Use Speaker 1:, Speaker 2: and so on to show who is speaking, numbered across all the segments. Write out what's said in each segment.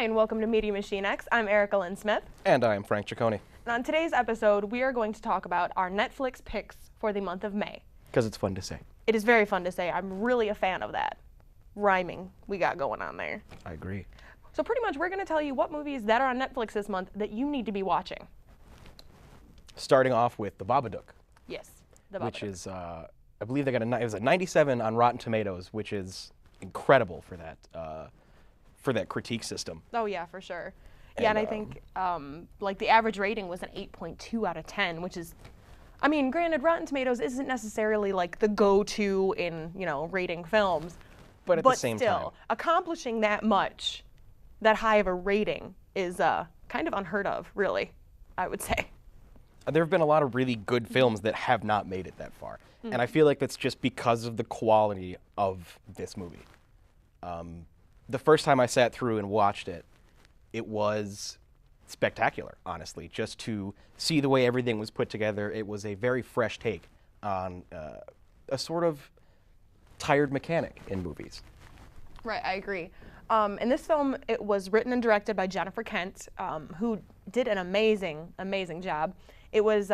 Speaker 1: and welcome to Media Machine X. I'm Erica Lynn Smith.
Speaker 2: And I am Frank Ciccone.
Speaker 1: And on today's episode, we are going to talk about our Netflix picks for the month of May.
Speaker 2: Because it's fun to say.
Speaker 1: It is very fun to say. I'm really a fan of that rhyming we got going on there.
Speaker 2: I agree.
Speaker 1: So pretty much we're going to tell you what movies that are on Netflix this month that you need to be watching.
Speaker 2: Starting off with The Babadook.
Speaker 1: Yes, The Babadook.
Speaker 2: Which is, I believe they got it was a 97 on Rotten Tomatoes, which is incredible for that critique system.
Speaker 1: Oh yeah, for sure. Yeah, and I think like the average rating was an 8.2 out of 10, which is, I mean, granted, Rotten Tomatoes isn't necessarily like the go-to in, rating films.
Speaker 2: But at the same
Speaker 1: still,
Speaker 2: time,
Speaker 1: accomplishing that much, that high of a rating is kind of unheard of, really, I would say.
Speaker 2: there have been a lot of really good films that have not made it that far. And I feel like that's just because of the quality of this movie. The first time I sat through and watched it, it was spectacular, honestly. Just to see the way everything was put together, it was a very fresh take on a sort of tired mechanic in movies.
Speaker 1: Right, I agree. In this film, it was written and directed by Jennifer Kent, who did an amazing, amazing job. It was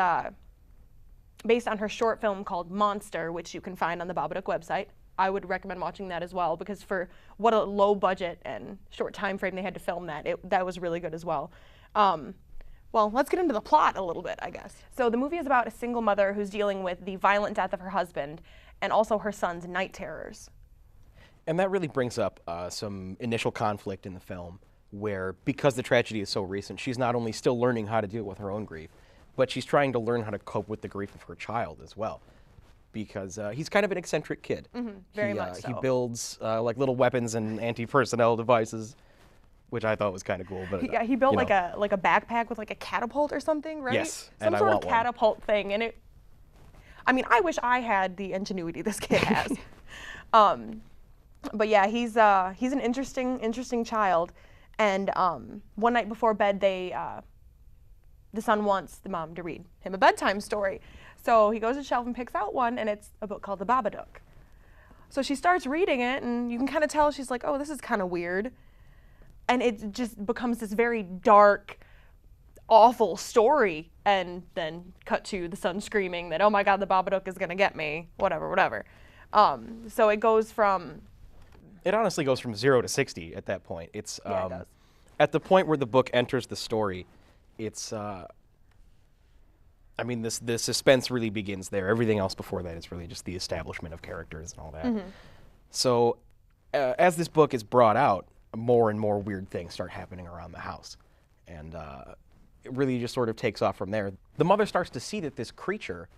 Speaker 1: based on her short film called Monster, which you can find on the Babadook website. I would recommend watching that as well, because for what a low budget and short time frame they had to film that was really good as well. Well, let's get into the plot a little bit, I guess. So the movie is about a single mother who's dealing with the violent death of her husband and also her son's night terrors.
Speaker 2: And that really brings up some initial conflict in the film, where because the tragedy is so recent, she's not only still learning how to deal with her own grief, but she's trying to learn how to cope with the grief of her child as well. Because he's kind of an eccentric kid.
Speaker 1: Very much so.
Speaker 2: He builds like little weapons and anti-personnel devices, which I thought was kind of cool. But
Speaker 1: yeah, he built like a backpack with like a catapult or something, right?
Speaker 2: Yes,
Speaker 1: some
Speaker 2: and
Speaker 1: sort
Speaker 2: I
Speaker 1: of
Speaker 2: want
Speaker 1: catapult thing, and I mean, I wish I had the ingenuity this kid has. But yeah, he's an interesting child, and one night before bed, the son wants the mom to read him a bedtime story. So he goes to the shelf and picks out one, and it's a book called The Babadook. So she starts reading it, and you can kind of tell she's like, oh, this is kind of weird. And it just becomes this very dark, awful story. And then cut to the son screaming that, oh my God, the Babadook is going to get me, whatever. So it goes from...
Speaker 2: It honestly goes from 0 to 60 at that point. It's
Speaker 1: Yeah, it does.
Speaker 2: At the point where the book enters the story, it's... I mean, the suspense really begins there. Everything else before that is really just the establishment of characters and all that. So as this book is brought out, more and more weird things start happening around the house. And it really just sort of takes off from there. The mother starts to see that this creature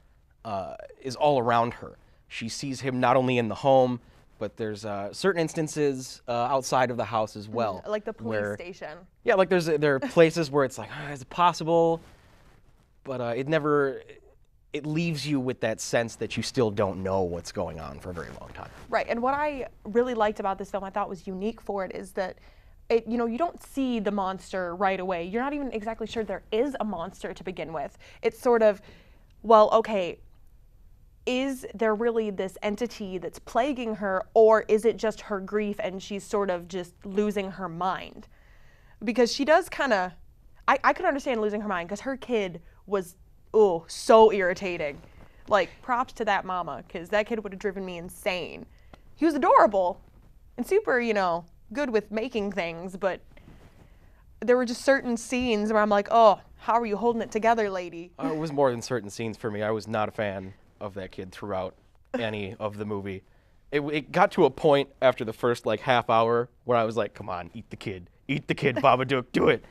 Speaker 2: is all around her. She sees him not only in the home, but there's certain instances outside of the house as well.
Speaker 1: Like the police station.
Speaker 2: Yeah, like there are places where it's like, is it possible? But it leaves you with that sense that you still don't know what's going on for a very long time.
Speaker 1: Right, and what I really liked about this film, I thought was unique for it, is that you don't see the monster right away. You're not even exactly sure there is a monster to begin with. It's sort of, well, okay, is there really this entity that's plaguing her, or is it just her grief and she's sort of just losing her mind? Because she does kind of, I could understand losing her mind, because her kid was, so irritating. Like, props to that mama, because that kid would have driven me insane. He was adorable and super, good with making things, but there were just certain scenes where I'm like, oh, how are you holding it together, lady?
Speaker 2: It was more than certain scenes for me. I was not a fan of that kid throughout any of the movie. It got to a point after the first, half hour where I was like, come on, eat the kid, Babadook, do it.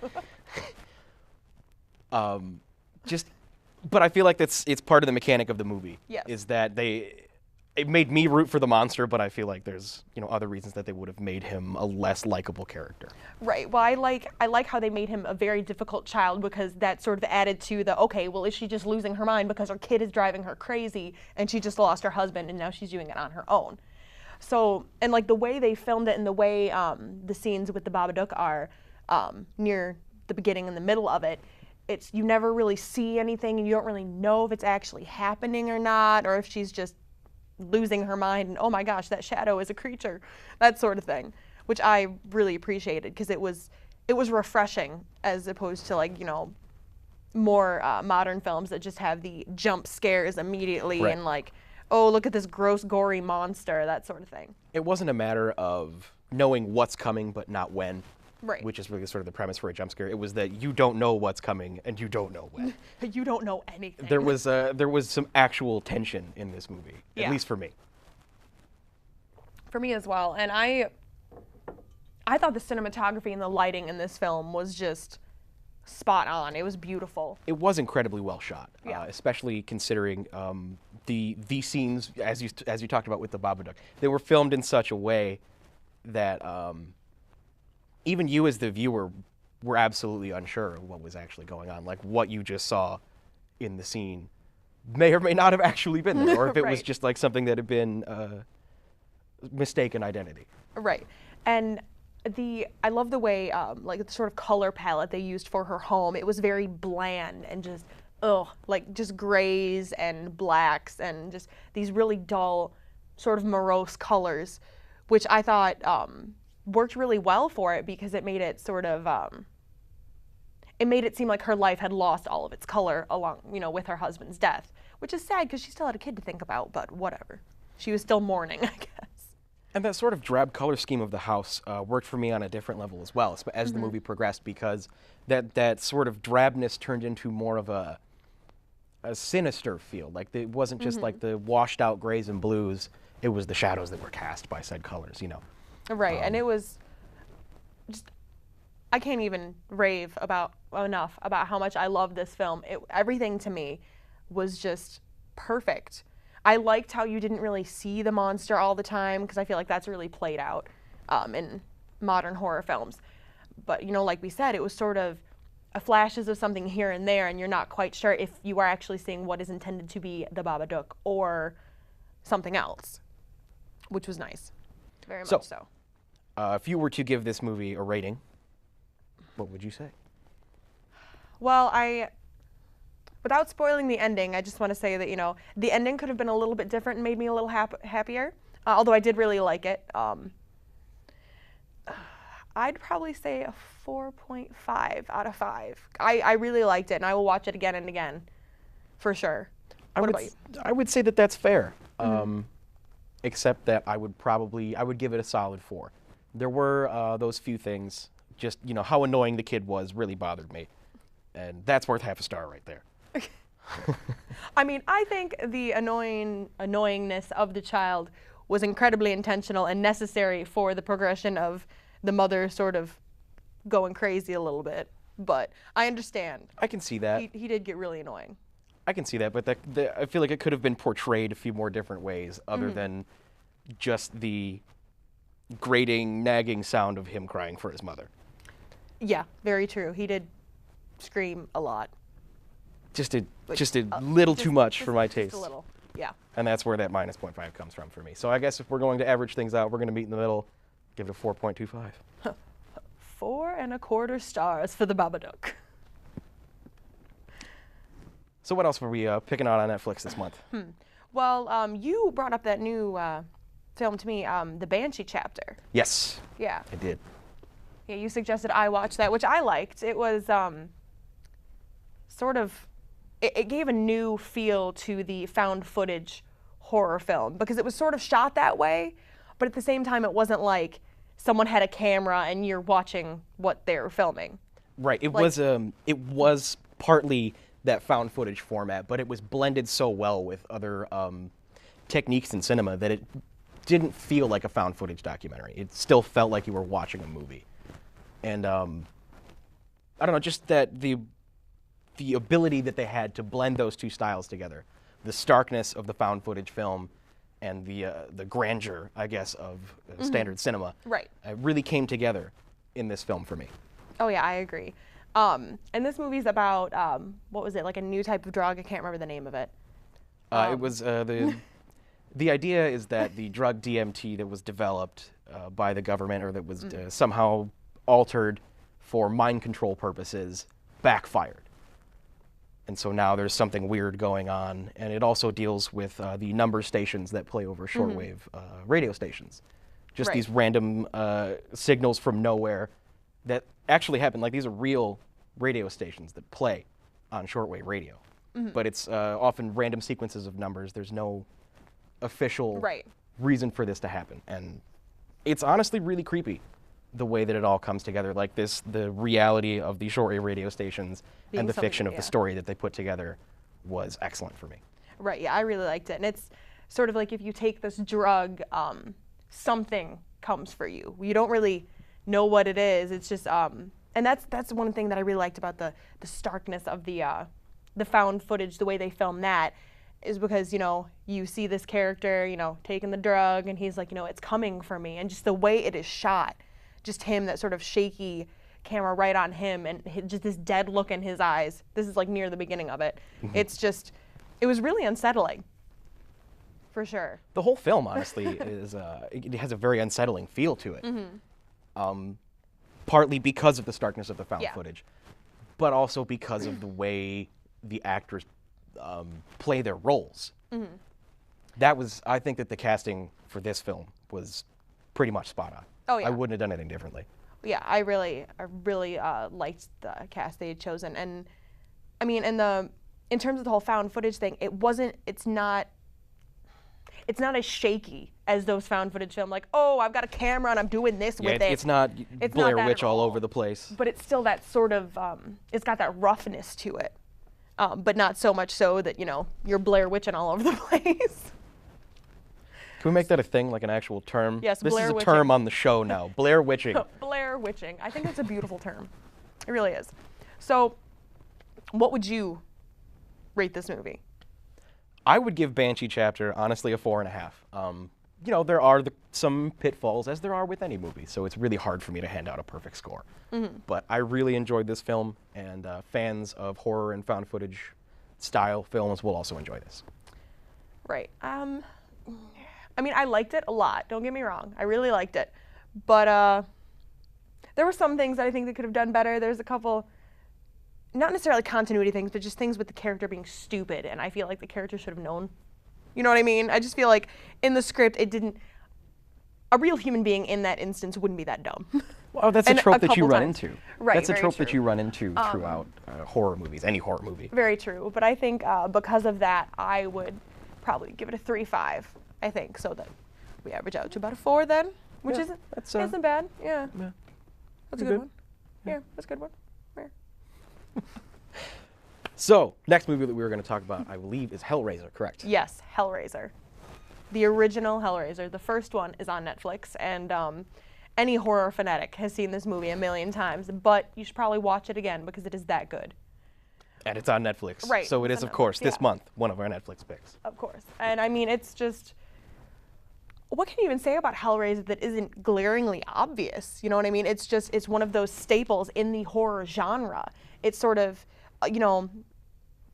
Speaker 2: But I feel like it's part of the mechanic of the movie.
Speaker 1: Yes.
Speaker 2: Is that it made me root for the monster, but I feel like there's other reasons that they would have made him a less likable character.
Speaker 1: Right. Well, I like how they made him a very difficult child, because that sort of added to the, okay, well, is she just losing her mind because her kid is driving her crazy and she just lost her husband and now she's doing it on her own? So, and the way they filmed it and the way the scenes with the Babadook are near the beginning and the middle of it, you never really see anything, and you don't really know if it's actually happening or not, or if she's just losing her mind and, oh my gosh, that shadow is a creature, that sort of thing, which I really appreciated, because it was refreshing as opposed to like, you know, more modern films that just have the jump scares immediately
Speaker 2: Right.
Speaker 1: and like, oh, look at this gross, gory monster, that sort of thing.
Speaker 2: It wasn't a matter of knowing what's coming but not when,
Speaker 1: Right.
Speaker 2: which is really sort of the premise for a jump scare. It was that you don't know what's coming and you don't know when.
Speaker 1: You don't know anything.
Speaker 2: There was some actual tension in this movie,
Speaker 1: Yeah.
Speaker 2: at least for me.
Speaker 1: For me as well. And I thought the cinematography and the lighting in this film was just spot on. It was beautiful.
Speaker 2: It was incredibly well shot,
Speaker 1: Yeah.
Speaker 2: especially considering the scenes as you talked about with the Babadook. They were filmed in such a way that even you as the viewer were absolutely unsure of what was actually going on. Like what you just saw in the scene may or may not have actually been there, or if it was
Speaker 1: Right.
Speaker 2: just like something that had been mistaken identity.
Speaker 1: Right. And I love the way like the sort of color palette they used for her home. It was very bland and just like just grays and blacks and just these really dull sort of morose colors, which I thought worked really well for it because it made it sort of it made it seem like her life had lost all of its color along, you know, with her husband's death, which is sad because she still had a kid to think about, but whatever. She was still mourning, I guess.
Speaker 2: And that sort of drab color scheme of the house worked for me on a different level as well as the movie progressed, because that sort of drabness turned into more of a sinister feel. Like it wasn't just like the washed out grays and blues, it was the shadows that were cast by said colors, you know.
Speaker 1: Right, and it was just, I can't even rave enough about how much I love this film. Everything to me was just perfect. I liked how you didn't really see the monster all the time, because I feel like that's really played out in modern horror films. But, you know, like we said, it was sort of flashes of something here and there, and you're not quite sure if you are actually seeing what is intended to be the Babadook or something else, which was nice. Very much so.
Speaker 2: If you were to give this movie a rating, what would you say?
Speaker 1: Well, without spoiling the ending, I just want to say that, you know, the ending could have been a little bit different and made me a little happier, although I did really like it. I'd probably say a 4.5 out of 5. I really liked it, and I will watch it again and again, for sure. What about you?
Speaker 2: I would say that that's fair, except that I would give it a solid 4. There were those few things, just, you know, how annoying the kid was really bothered me, and that's worth half a star right there.
Speaker 1: I mean, I think the annoyingness of the child was incredibly intentional and necessary for the progression of the mother sort of going crazy a little bit. But I understand.
Speaker 2: I can see that.
Speaker 1: He did get really annoying.
Speaker 2: I can see that, but I feel like it could have been portrayed a few more different ways other than just the grating, nagging sound of him crying for his mother.
Speaker 1: Yeah, very true. He did scream a lot.
Speaker 2: Just a little too much for my taste.
Speaker 1: Just a little, yeah.
Speaker 2: And that's where that minus 0.5 comes from for me. So I guess if we're going to average things out, we're going to meet in the middle, give it a 4.25.
Speaker 1: 4.25 stars for the Babadook.
Speaker 2: So what else were we picking out on Netflix this month?
Speaker 1: Well, you brought up that new film to me, The Banshee Chapter.
Speaker 2: Yes,
Speaker 1: Yeah.
Speaker 2: I did.
Speaker 1: Yeah, you suggested I watch that, which I liked. It was sort of, it gave a new feel to the found footage horror film, because it was sort of shot that way, but at the same time it wasn't like someone had a camera and you're watching what they're filming.
Speaker 2: Right. It was partly that found footage format, but it was blended so well with other techniques in cinema that it didn't feel like a found footage documentary. It still felt like you were watching a movie. And I don't know, just that the ability that they had to blend those two styles together, the starkness of the found footage film and the grandeur, I guess, of standard cinema,
Speaker 1: Right.
Speaker 2: really came together in this film for me.
Speaker 1: Oh yeah, I agree. And this movie's about, what was it, like a new type of drug? I can't remember the name of it.
Speaker 2: It was the idea is that the drug DMT that was developed by the government, or that was somehow altered for mind control purposes, backfired. And so now there's something weird going on, and it also deals with the number stations that play over shortwave radio stations. Just
Speaker 1: Right.
Speaker 2: these random signals from nowhere that actually happen. Like, these are real radio stations that play on shortwave radio. But it's often random sequences of numbers. There's no official
Speaker 1: Right.
Speaker 2: reason for this to happen. And it's honestly really creepy, the way that it all comes together. Like the reality of the shortwave radio stations
Speaker 1: Being
Speaker 2: and the
Speaker 1: something,
Speaker 2: fiction of
Speaker 1: yeah.
Speaker 2: the story that they put together was excellent for me.
Speaker 1: Right, yeah, I really liked it. And it's sort of like if you take this drug, something comes for you. You don't really know what it is. It's just, and that's one thing that I really liked about the starkness of the found footage, the way they filmed that, is because, you know, you see this character, you know, taking the drug, and he's like, you know, it's coming for me. And just the way it is shot, just him, that sort of shaky camera right on him, and just this dead look in his eyes. This is like near the beginning of it. It's just, it was really unsettling, for sure.
Speaker 2: The whole film, honestly, is it has a very unsettling feel to it. Partly because of the starkness of the found
Speaker 1: Yeah.
Speaker 2: footage, but also because of the way the actors play their roles. That was, I think that the casting for this film was pretty much spot on.
Speaker 1: Oh, yeah.
Speaker 2: I wouldn't have done anything differently.
Speaker 1: Yeah, I really liked the cast they had chosen, and I mean, in terms of the whole found footage thing, it's not as shaky as those found footage films. Like, oh, I've got a camera and I'm doing this
Speaker 2: Yeah,
Speaker 1: with it.
Speaker 2: it's not
Speaker 1: It's
Speaker 2: Blair
Speaker 1: not that
Speaker 2: Witch
Speaker 1: at
Speaker 2: all
Speaker 1: all.
Speaker 2: over the place.
Speaker 1: But it's still that sort of, it's got that roughness to it, but not so much so that, you know, you're Blair Witching all over the place.
Speaker 2: Can we make that a thing, like an actual term?
Speaker 1: Yes,
Speaker 2: This
Speaker 1: Blair
Speaker 2: is a
Speaker 1: Witching.
Speaker 2: term on the show now. Blair Witching.
Speaker 1: Blair Witching. I think that's a beautiful term. It really is. So, what would you rate this movie?
Speaker 2: I would give Banshee Chapter, honestly, a 4.5. You know, there are some pitfalls, as there are with any movie, so it's really hard for me to hand out a perfect score. But I really enjoyed this film, and fans of horror and found footage style films will also enjoy this.
Speaker 1: Right. I mean, I liked it a lot. Don't get me wrong. I really liked it. But there were some things that I think they could have done better. There's a couple, not necessarily continuity things, but just things with the character being stupid. And I feel like the character should have known. You know what I mean? I just feel like in the script, a real human being in that instance wouldn't be that dumb.
Speaker 2: Well, that's a
Speaker 1: And
Speaker 2: trope
Speaker 1: a
Speaker 2: that you
Speaker 1: couple
Speaker 2: run
Speaker 1: times.
Speaker 2: into.
Speaker 1: Right,
Speaker 2: That's a
Speaker 1: very
Speaker 2: trope that
Speaker 1: true.
Speaker 2: you run into throughout horror movies, any horror movie.
Speaker 1: Very true. But I think because of that, I would probably give it a 3.5, I think, so that we average out to about a 4 then, which
Speaker 2: Yeah,
Speaker 1: isn't,
Speaker 2: that's,
Speaker 1: isn't bad. Yeah.
Speaker 2: yeah.
Speaker 1: That's a
Speaker 2: Pretty
Speaker 1: good one. Yeah, that's a good one. Yeah.
Speaker 2: So, next movie that we were going to talk about, I believe, is Hellraiser, correct?
Speaker 1: Yes, Hellraiser. The original Hellraiser. The first one is on Netflix, and any horror fanatic has seen this movie a million times, but you should probably watch it again because it is that good.
Speaker 2: And it's on Netflix.
Speaker 1: Right,
Speaker 2: So it
Speaker 1: it's
Speaker 2: is,
Speaker 1: on
Speaker 2: of course,
Speaker 1: Netflix,
Speaker 2: this
Speaker 1: yeah.
Speaker 2: month, one of our Netflix picks.
Speaker 1: Of course. And I mean, it's just, what can you even say about Hellraiser that isn't glaringly obvious? You know what I mean? It's just, it's one of those staples in the horror genre. It's sort of, you know,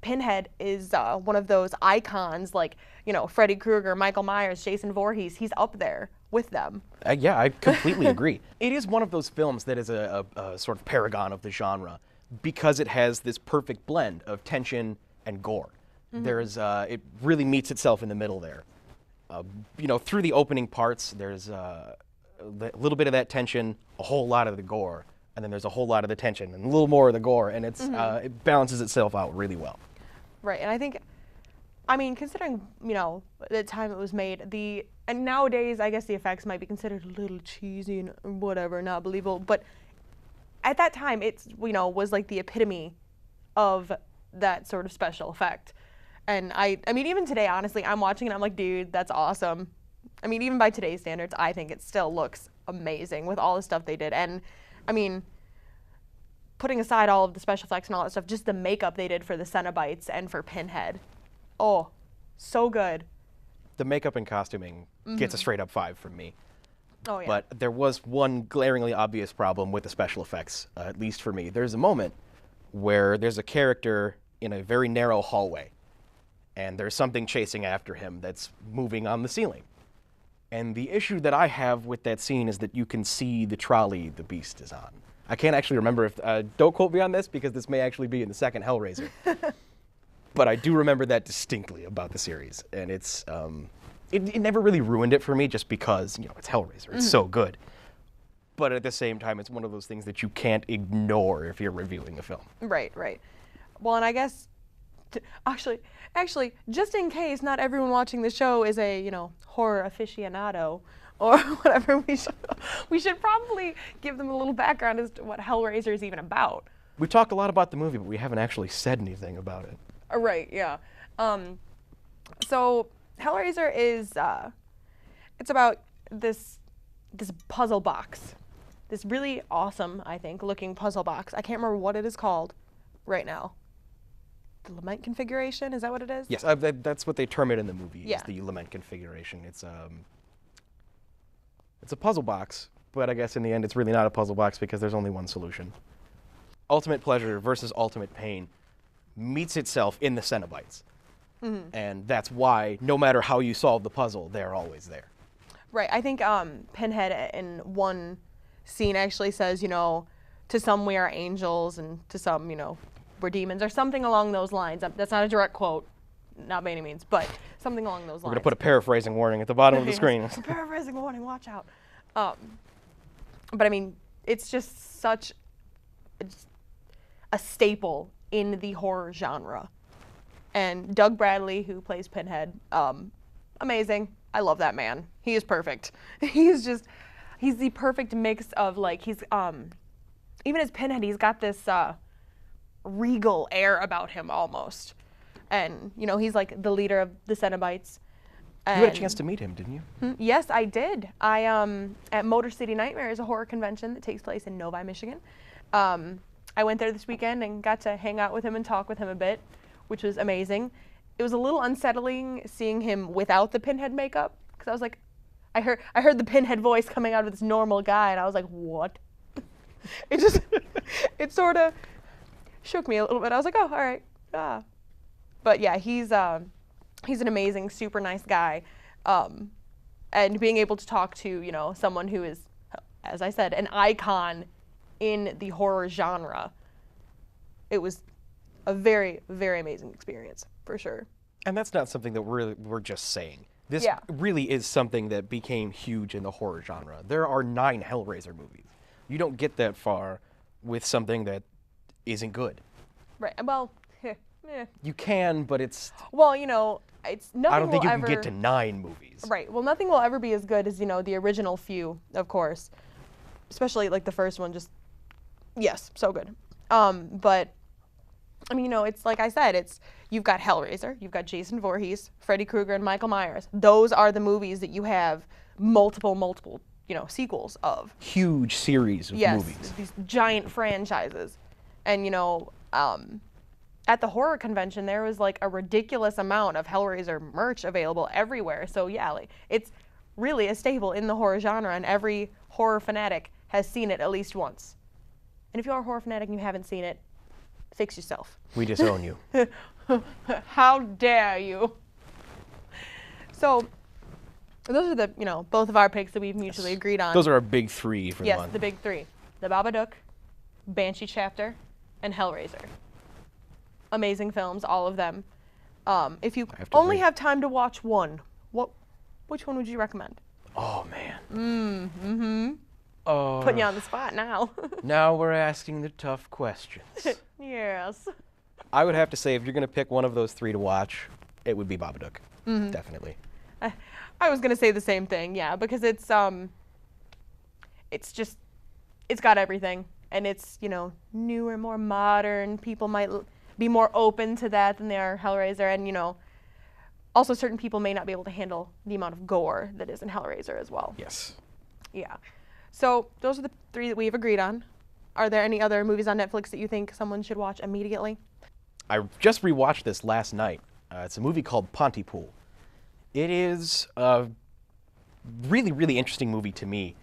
Speaker 1: Pinhead is one of those icons, like, you know, Freddy Krueger, Michael Myers, Jason Voorhees. He's up there with them.
Speaker 2: Yeah, I completely agree. It is one of those films that is a sort of paragon of the genre because it has this perfect blend of tension and gore. There's, it really meets itself in the middle there. You know, through the opening parts, there's a little bit of that tension, a whole lot of the gore, and then there's a whole lot of the tension and a little more of the gore, and it's it balances itself out really well.
Speaker 1: Right, and I think, I mean, considering, you know, the time it was made, and nowadays, I guess the effects might be considered a little cheesy and whatever, not believable, but at that time, it's, you know, was like the epitome of that sort of special effect. And I mean, even today, honestly, I'm watching and I'm like, dude, that's awesome. I mean, even by today's standards, I think it still looks amazing with all the stuff they did. And I mean, putting aside all of the special effects and all that stuff, just the makeup they did for the Cenobites and for Pinhead. Oh, so good.
Speaker 2: The makeup and costuming gets a straight up 5 from me.
Speaker 1: Oh, yeah.
Speaker 2: But there was one glaringly obvious problem with the special effects, at least for me. There's a moment where there's a character in a very narrow hallway, and there's something chasing after him that's moving on the ceiling. And the issue that I have with that scene is that you can see the trolley the beast is on. I can't actually remember if, don't quote me on this because this may actually be in the second Hellraiser. But I do remember that distinctly about the series. And it's, it never really ruined it for me just because, you know, it's Hellraiser. It's so good. but at the same time, it's one of those things that you can't ignore if you're reviewing a film.
Speaker 1: Right, right. Well, and I guess, actually, just in case not everyone watching the show is a, horror aficionado or whatever, we should probably give them a little background as to what Hellraiser is even about.
Speaker 2: We talked a lot about the movie, but we haven't actually said anything about it.
Speaker 1: Right, yeah. So Hellraiser is, it's about this puzzle box. This really awesome, I think, looking puzzle box. I can't remember what it is called right now. The Lament Configuration, is that what it is?
Speaker 2: Yes, that's what they term it in the movie,
Speaker 1: Yeah.
Speaker 2: is the Lament Configuration. It's a puzzle box, but I guess in the end it's really not a puzzle box because there's only one solution. Ultimate pleasure versus ultimate pain meets itself in the Cenobites.
Speaker 1: Mm-hmm.
Speaker 2: And that's why, no matter how you solve the puzzle, they're always there.
Speaker 1: Right, I think Pinhead in one scene actually says, to some we are angels and to some, we're demons, or something along those lines. That's not a direct quote, not by any means, but something along those lines.
Speaker 2: We're going to put a paraphrasing warning at the bottom of the screen.
Speaker 1: Yes, paraphrasing warning, watch out. But I mean, it's just such a staple in the horror genre. And Doug Bradley, who plays Pinhead, amazing. I love that man. He is perfect. He's the perfect mix of even as Pinhead, he's got this regal air about him almost. And, he's like the leader of the Cenobites.
Speaker 2: You had a chance to meet him, didn't you?
Speaker 1: Yes, I did. At Motor City Nightmares, a horror convention that takes place in Novi, Michigan. I went there this weekend and got to hang out with him and talk with him a bit, which was amazing. It was a little unsettling seeing him without the Pinhead makeup, because I was like, I heard the Pinhead voice coming out of this normal guy, and I was like, what? It sort of shook me a little bit. I was like, oh, all right. But yeah, he's an amazing, super nice guy. And being able to talk to, someone who is, as I said, an icon in the horror genre, it was a very, very amazing experience, for sure.
Speaker 2: And that's not something that we're just saying. This
Speaker 1: Yeah.
Speaker 2: really is something that became huge in the horror genre. There are 9 Hellraiser movies. You don't get that far with something that isn't good.
Speaker 1: Right. Well,
Speaker 2: You can, but it's...
Speaker 1: Well, it's nothing.
Speaker 2: I don't think
Speaker 1: will
Speaker 2: you
Speaker 1: ever,
Speaker 2: can get to 9 movies.
Speaker 1: Right. Well, nothing will ever be as good as the original few, of course. Especially like the first one. Just yes, so good. But I mean, it's like I said, you've got Hellraiser, you've got Jason Voorhees, Freddy Krueger, and Michael Myers. Those are the movies that you have multiple, sequels of.
Speaker 2: Huge series of
Speaker 1: Yes,
Speaker 2: movies.
Speaker 1: these giant franchises. And, at the horror convention, there was like a ridiculous amount of Hellraiser merch available everywhere. So yeah, it's really a staple in the horror genre, and every horror fanatic has seen it at least once. And if you are a horror fanatic and you haven't seen it, fix yourself.
Speaker 2: We disown you.
Speaker 1: How dare you? So those are the, both of our picks that we've mutually agreed on.
Speaker 2: Those are our big 3 for the
Speaker 1: Yes,
Speaker 2: month.
Speaker 1: the big 3. The Babadook, Banshee Chapter, and Hellraiser. Amazing films, all of them. If you only have time to watch one, which one would you recommend?
Speaker 2: Oh, man. Oh.
Speaker 1: Putting you on the spot now.
Speaker 2: Now we're asking the tough questions.
Speaker 1: Yes.
Speaker 2: I would have to say, if you're going to pick one of those 3 to watch, it would be Babadook. Definitely.
Speaker 1: I was gonna say the same thing, yeah, because it's got everything, and it's newer, more modern. People might be more open to that than they are Hellraiser, and also certain people may not be able to handle the amount of gore that is in Hellraiser as well.
Speaker 2: Yes.
Speaker 1: Yeah. So those are the 3 that we've agreed on. Are there any other movies on Netflix that you think someone should watch immediately?
Speaker 2: I just rewatched this last night. It's a movie called Pontypool. It is a really, really interesting movie to me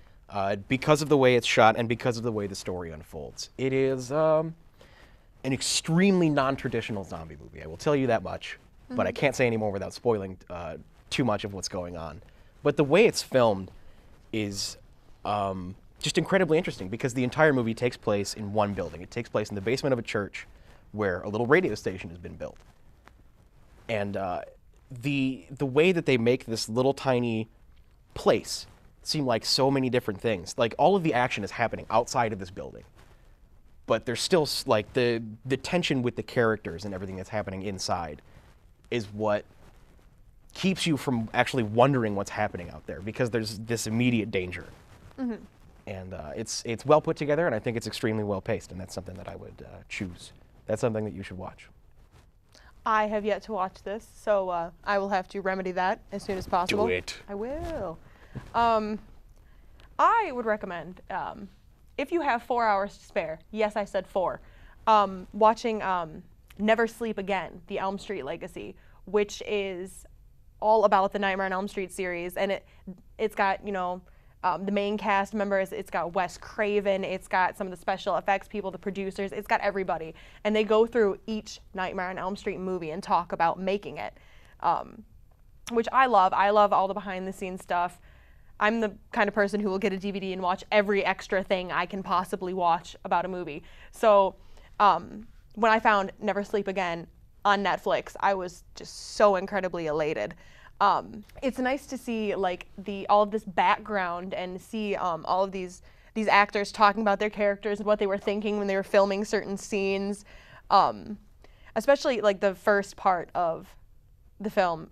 Speaker 2: because of the way it's shot and because of the way the story unfolds. It is an extremely non-traditional zombie movie. I will tell you that much, but I can't say any more without spoiling too much of what's going on. But the way it's filmed is just incredibly interesting because the entire movie takes place in one building. It takes place in the basement of a church where a little radio station has been built. And the way that they make this little tiny place seem like so many different things. Like all of the action is happening outside of this building, but there's still like the tension with the characters and everything that's happening inside is what keeps you from actually wondering what's happening out there, because there's this immediate danger. And it's well put together, and I think it's extremely well paced, and that's something that I would choose. That's something that you should watch.
Speaker 1: I have yet to watch this, so I will have to remedy that as soon as possible.
Speaker 2: Do it.
Speaker 1: I will. I would recommend, if you have 4 hours to spare, yes, I said 4, watching Never Sleep Again, The Elm Street Legacy, which is all about the Nightmare on Elm Street series, and it's got, you know, the main cast members, it's got Wes Craven, it's got some of the special effects people, the producers, it's got everybody. And they go through each Nightmare on Elm Street movie and talk about making it, which I love. I love all the behind the scenes stuff. I'm the kind of person who will get a DVD and watch every extra thing I can possibly watch about a movie. So when I found Never Sleep Again on Netflix, I was just so incredibly elated. It's nice to see like all of this background and see all of these actors talking about their characters and what they were thinking when they were filming certain scenes, especially like the first part of the film.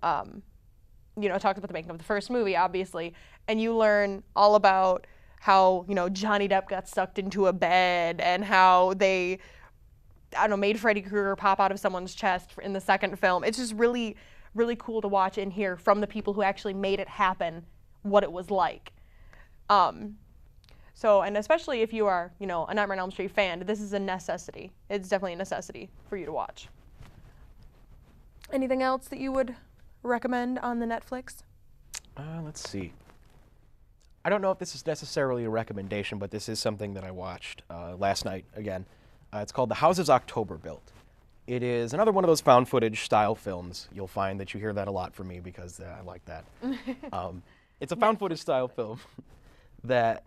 Speaker 1: You know, talks about the making of the first movie, obviously, and you learn all about how, you know, Johnny Depp got sucked into a bed and how they, I don't know, made Freddy Krueger pop out of someone's chest in the second film. It's just really cool to watch and hear from the people who actually made it happen what it was like. So, and especially if you are, you know, a Nightmare on Elm Street fan, this is a necessity. It's definitely a necessity for you to watch. Anything else that you would recommend on the Netflix?
Speaker 2: Let's see. I don't know if this is necessarily a recommendation, but this is something that I watched last night again. It's called The Houses October Built. It is another one of those found footage style films. You'll find that you hear that a lot from me because I like that. It's a found footage style film that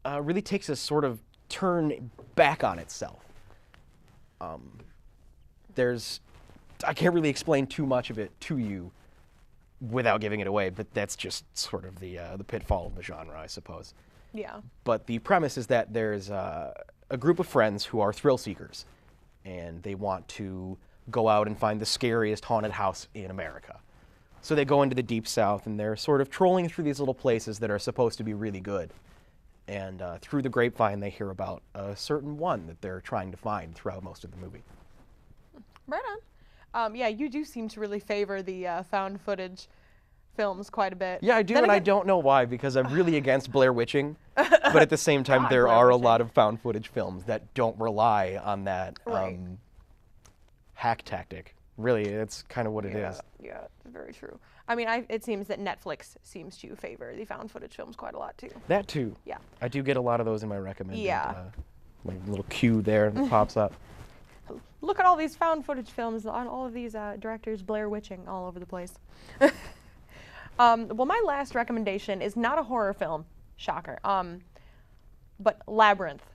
Speaker 2: really takes a sort of turn back on itself. I can't really explain too much of it to you without giving it away, but that's just sort of the pitfall of the genre, I suppose.
Speaker 1: Yeah.
Speaker 2: But the premise is that there's a group of friends who are thrill seekers, and they want to go out and find the scariest haunted house in America. So they go into the Deep South, and they're sort of trolling through these little places that are supposed to be really good. And through the grapevine, they hear about a certain one that they're trying to find throughout most of the movie.
Speaker 1: Right on. Yeah, you do seem to really favor the found footage films quite a bit.
Speaker 2: Yeah, I do, and I don't know why, because I'm really against Blair Witching. But at the same time, there
Speaker 1: Blair
Speaker 2: are a
Speaker 1: Witching.
Speaker 2: lot of found footage films that don't rely on that
Speaker 1: Right.
Speaker 2: hack tactic. Really, it's kind of what it is.
Speaker 1: Yeah, very true. I mean, it seems that Netflix seems to favor the found footage films quite a lot too.
Speaker 2: That too.
Speaker 1: Yeah.
Speaker 2: I do get a lot of those in my recommended.
Speaker 1: Yeah.
Speaker 2: My little queue there that pops up.
Speaker 1: Look at all these found footage films on all of these directors Blair Witching all over the place. Well, my last recommendation is not a horror film, shocker, but Labyrinth.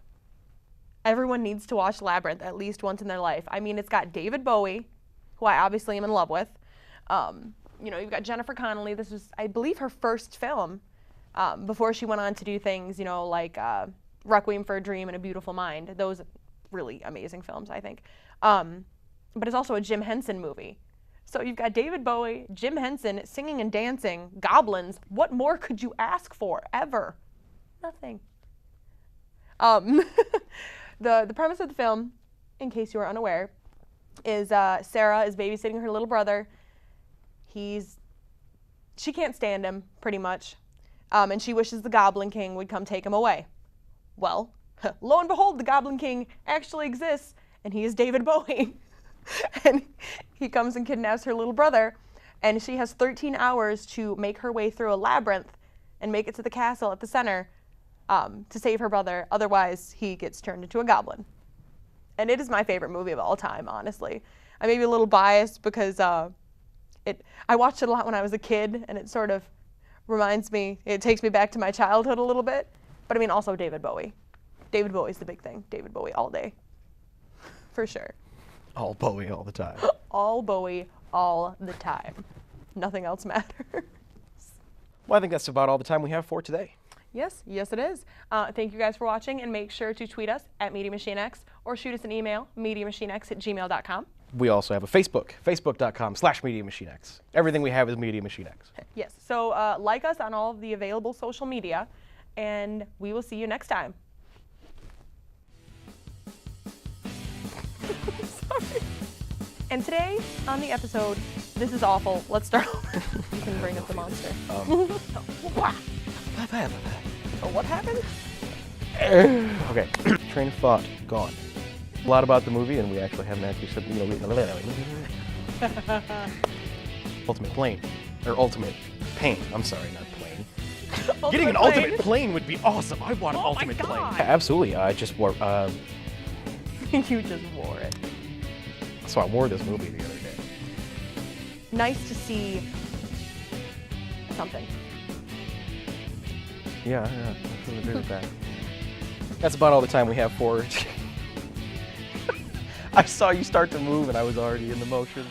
Speaker 1: Everyone needs to watch Labyrinth at least once in their life. I mean, it's got David Bowie, who I obviously am in love with. You know, you've got Jennifer Connelly. This was, I believe, her first film before she went on to do things, you know, like Requiem for a Dream and A Beautiful Mind. Those really amazing films, I think. But it's also a Jim Henson movie. So you've got David Bowie, Jim Henson singing and dancing, goblins. What more could you ask for ever? Nothing. The premise of the film, in case you are unaware, is Sarah is babysitting her little brother. She can't stand him, pretty much, and she wishes the Goblin King would come take him away. Well, lo and behold, the Goblin King actually exists, and he is David Bowie. And he comes and kidnaps her little brother, and she has 13 hours to make her way through a labyrinth and make it to the castle at the center to save her brother. Otherwise, he gets turned into a goblin. And it is my favorite movie of all time, honestly. I may be a little biased because I watched it a lot when I was a kid, and it sort of reminds me, it takes me back to my childhood a little bit. But I mean, also David Bowie. David Bowie's the big thing. David Bowie all day. For sure.
Speaker 2: All Bowie all the time.
Speaker 1: All Bowie all the time. Nothing else matters.
Speaker 2: Well, I think that's about all the time we have for today.
Speaker 1: Yes, it is. Thank you guys for watching, and make sure to tweet us at MediaMachineX or shoot us an email, MediaMachineX@gmail.com.
Speaker 2: We also have a Facebook, facebook.com/MediaMachineX. Everything we have is Media Machine X.
Speaker 1: Yes, so like us on all of the available social media, and we will see you next time. Sorry. And today on the episode, this is awful. Let's start over. You can bring up the monster. What happened?
Speaker 2: Okay, train of thought gone. A lot about the movie, and we actually haven't actually said, ultimate plane, or ultimate pain. I'm sorry, not plane. Getting an ultimate plane would be awesome. I want an ultimate plane. Yeah, absolutely. I just wore.
Speaker 1: You just wore it.
Speaker 2: So I wore this movie the other day.
Speaker 1: Nice to see something.
Speaker 2: Yeah, I really agree with that. That's about all the time we have for it. I saw you start to move, and I was already in the motion.